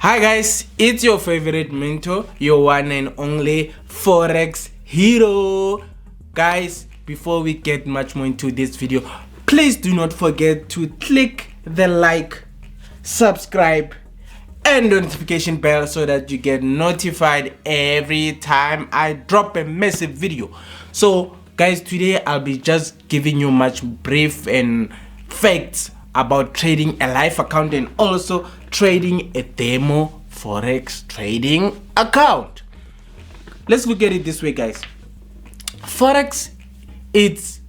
Hi guys, it's your favorite mentor, your one and only Forex hero. Guys, before we get much more into this video, please do not forget to click the like, subscribe and notification bell so that you get notified every time I drop a massive video. So guys, today I'll be just giving you much brief and facts about trading a live account and also trading a demo forex trading account. Let's look at it this way, guys. Forex, it's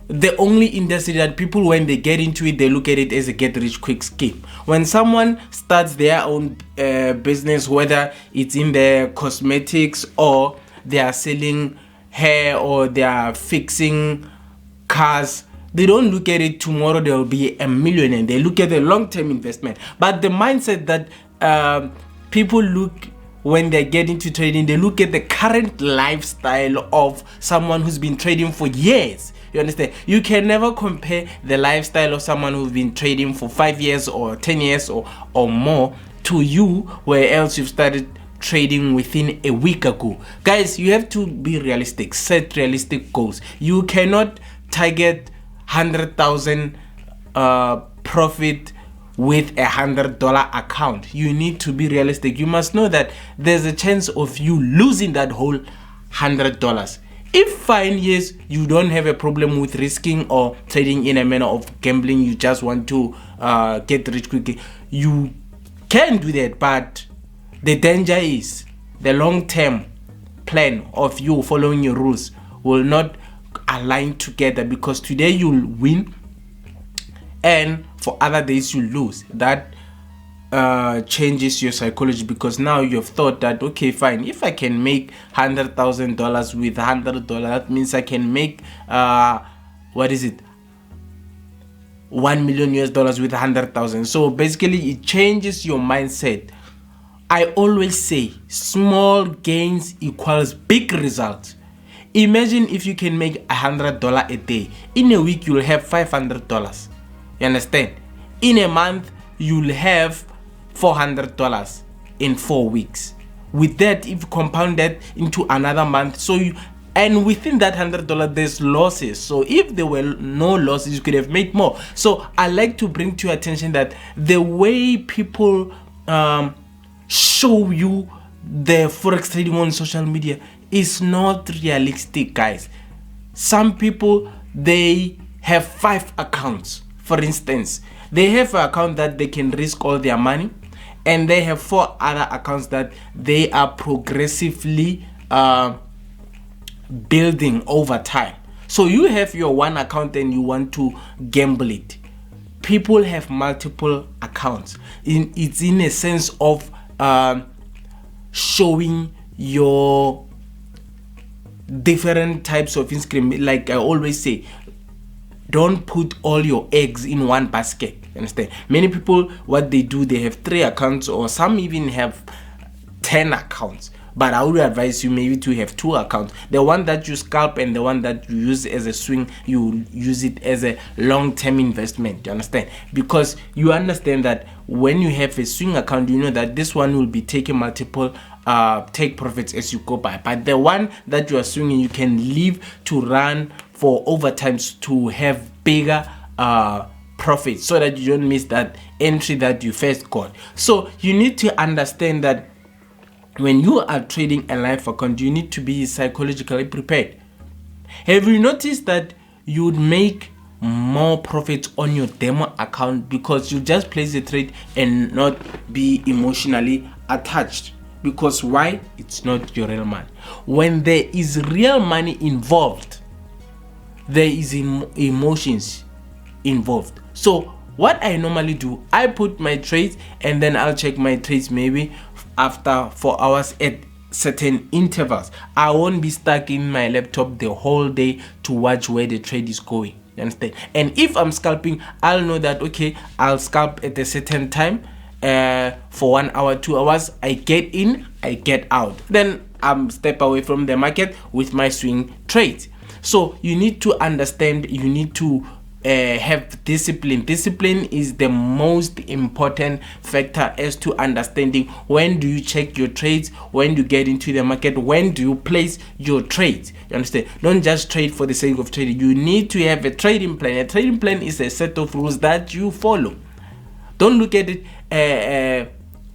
the only industry that people, when they get into it, they look at it as a get rich quick scheme. When someone starts their own business, whether it's in the cosmetics or they are selling hair or they are fixing cars, they don't look at it tomorrow they'll be a millionaire. They look at the long-term investment. But the mindset that people look when they get into trading, they look at the current lifestyle of someone who's been trading for years. You understand? You can never compare the lifestyle of someone who's been trading for 5 years or 10 years or more to you, where else you've started trading within a week ago. Guys, you have to be realistic, set realistic goals. You cannot target 100,000 profit with $100 account. You need to be realistic. You must know that there's a chance of you losing that whole $100. If fine, yes, you don't have a problem with risking or trading in a manner of gambling, you just want to get rich quickly, you can do that. But the danger is the long-term plan of you following your rules will not align together, because today you'll win and for other days you lose. That changes your psychology, because now you've thought that, okay, fine, if I can make $100,000 with $100, that means I can make $1 million with 100,000. So basically it changes your mindset. I always say small gains equals big results. Imagine if you can make $100 a day. In a week, you'll have $500. You understand? In a month, you'll have $400 in 4 weeks. With that, if you compound that into another month, and within that $100, there's losses. So if there were no losses, you could have made more. So I like to bring to your attention that the way people show you the forex trading on social media is not realistic, guys. Some people, they have 5 accounts. For instance, they have an account that they can risk all their money, and they have 4 other accounts that they are progressively building over time. So you have your one account and you want to gamble it. People have multiple accounts. It's in a sense of showing your different types of income. Like I always say, don't put all your eggs in one basket. Understand? Many people, what they do, they have 3 accounts, or some even have 10 accounts. But I would advise you maybe to have 2 accounts. The one that you scalp and the one that you use as a swing, you use it as a long-term investment. You understand? Because you understand that when you have a swing account, you know that this one will be taking multiple take profits as you go by. But the one that you are swinging, you can leave to run for overtimes to have bigger profits, so that you don't miss that entry that you first got. So you need to understand that when you are trading a live account, you need to be psychologically prepared. Have you noticed that you would make more profits on your demo account because you just place a trade and not be emotionally attached? Because why? It's not your real money. When there is real money involved, there is emotions involved. So what I normally do, I put my trades and then I'll check my trades maybe after 4 hours at certain intervals. I won't be stuck in my laptop the whole day to watch where the trade is going. You understand? And if I'm scalping, I'll know that, okay, I'll scalp at a certain time for 1 hour, 2 hours. I get in, I get out. Then I'm step away from the market with my swing trades. So you need to understand, you need to have discipline. Discipline is the most important factor as to understanding when do you check your trades, when do you get into the market, when do you place your trades. You understand? Don't just trade for the sake of trading. You need to have a trading plan. A trading plan is a set of rules that you follow. Don't look at it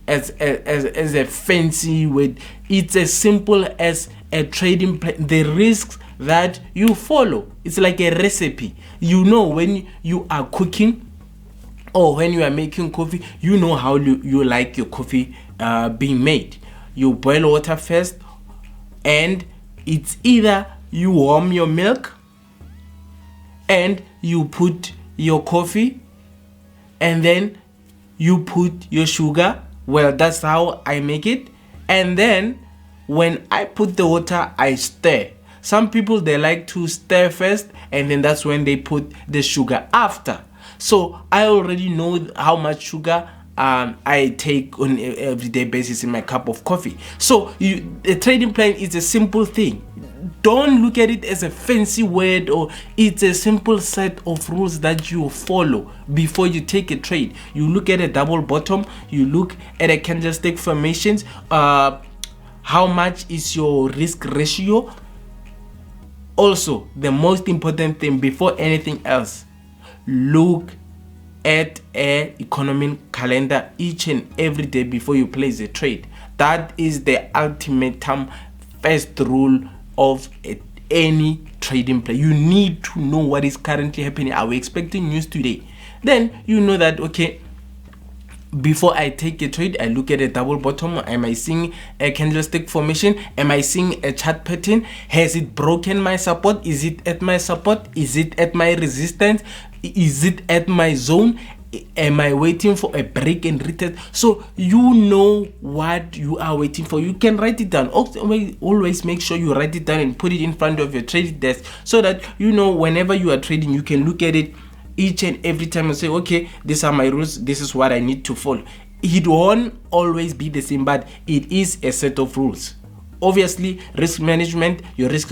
as a fancy word. It's as simple as a trading plan. The risks that you follow, it's like a recipe. You know, when you are cooking or when you are making coffee, you know how you like your coffee being made. You boil water first, and it's either you warm your milk and you put your coffee, and then you put your sugar. Well, that's how I make it. And then when I put the water, I stir. Some people, they like to stir first, and then that's when they put the sugar after. So I already know how much sugar I take on an everyday basis in my cup of coffee. So a trading plan is a simple thing. Don't look at it as a fancy word, or it's a simple set of rules that you follow before you take a trade. You look at a double bottom, you look at a candlestick formations, how much is your risk ratio. Also, the most important thing before anything else, look at an economic calendar each and every day before you place a trade. That is the ultimate first rule of any trading plan. You need to know what is currently happening. Are we expecting news today? Then you know that, okay, before I take a trade, I look at a double bottom. Am I seeing a candlestick formation? Am I seeing a chart pattern? Has it broken my support? Is it at my support? Is it at my resistance? Is it at my zone? Am I waiting for a break and retest? So you know what you are waiting for. You can write it down. Always make sure you write it down and put it in front of your trading desk, so that you know whenever you are trading, you can look at it each and every time and say, okay, these are my rules, this is what I need to follow. It won't always be the same, but it is a set of rules. Obviously, risk management, your risk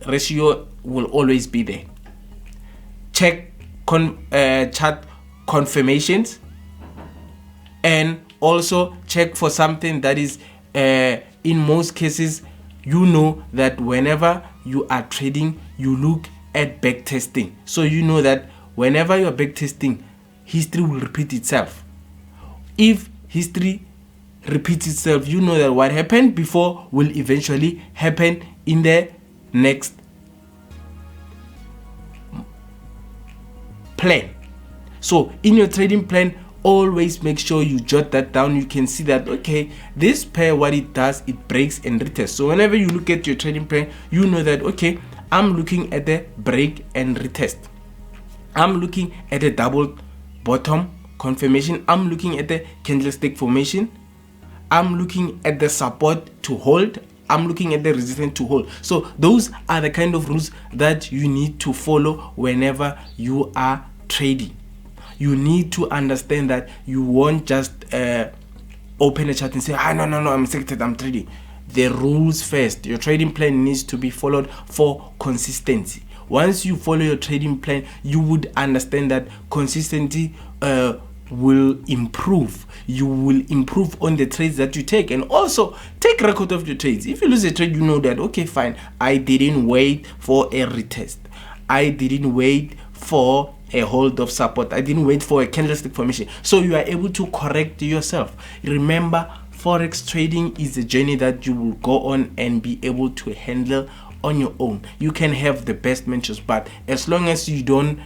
ratio will always be there. Check chart confirmations, and also check for something that is in most cases, you know that whenever you are trading, you look at back testing. So you know that whenever you are back testing, history will repeat itself. If history repeats itself, you know that what happened before will eventually happen in the next plan. So in your trading plan, always make sure you jot that down. You can see that, okay, this pair, what it does, it breaks and retests. So whenever you look at your trading plan, you know that, okay, I'm looking at the break and retest. I'm looking at a double bottom confirmation. I'm looking at the candlestick formation. I'm looking at the support to hold. I'm looking at the resistance to hold. So those are the kind of rules that you need to follow whenever you are trading. You need to understand that you won't just open a chart and say, no, I'm excited, I'm trading. The rules first. Your trading plan needs to be followed for consistency. Once you follow your trading plan, you would understand that consistency will improve. You will improve on the trades that you take, and also take record of your trades. If you lose a trade, you know that, okay, fine, I didn't wait for a retest. I didn't wait for a hold of support. I didn't wait for a candlestick formation. So you are able to correct yourself. Remember, Forex trading is a journey that you will go on and be able to handle on your own. You can have the best mentors, but as long as you don't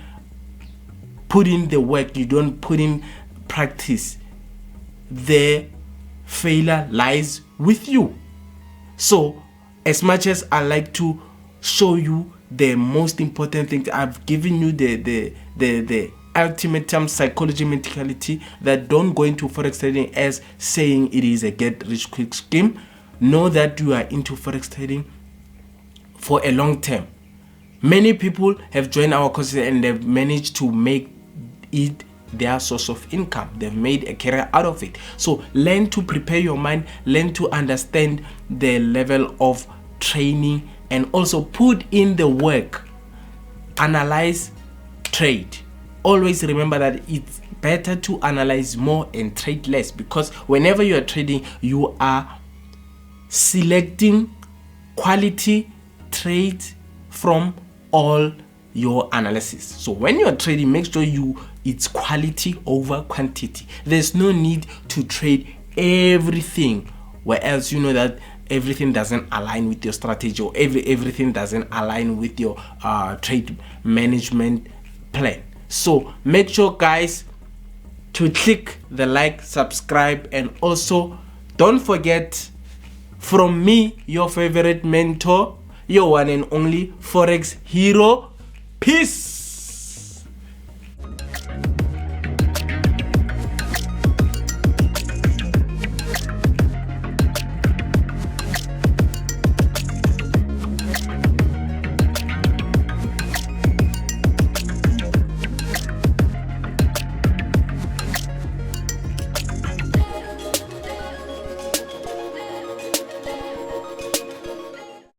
put in the work, you don't put in practice, the failure lies with you. So as much as I like to show you the most important things, I've given you the ultimate term, psychology, mentality, that don't go into Forex trading as saying it is a get rich quick scheme. Know that you are into Forex trading for a long term. Many people have joined our courses and they've managed to make it their source of income. They've made a career out of it. So learn to prepare your mind, learn to understand the level of training, and also put in the work. Analyze, trade. always remember that it's better to analyze more and trade less, because whenever you are trading, you are selecting quality trades from all your analysis. So when you are trading, make sure it's quality over quantity. There's no need to trade everything, where else you know that everything doesn't align with your strategy, or everything doesn't align with your trade management plan. So make sure, guys, to click the like, subscribe, and also don't forget, from me, your favorite mentor, your one and only Forex hero. Peace.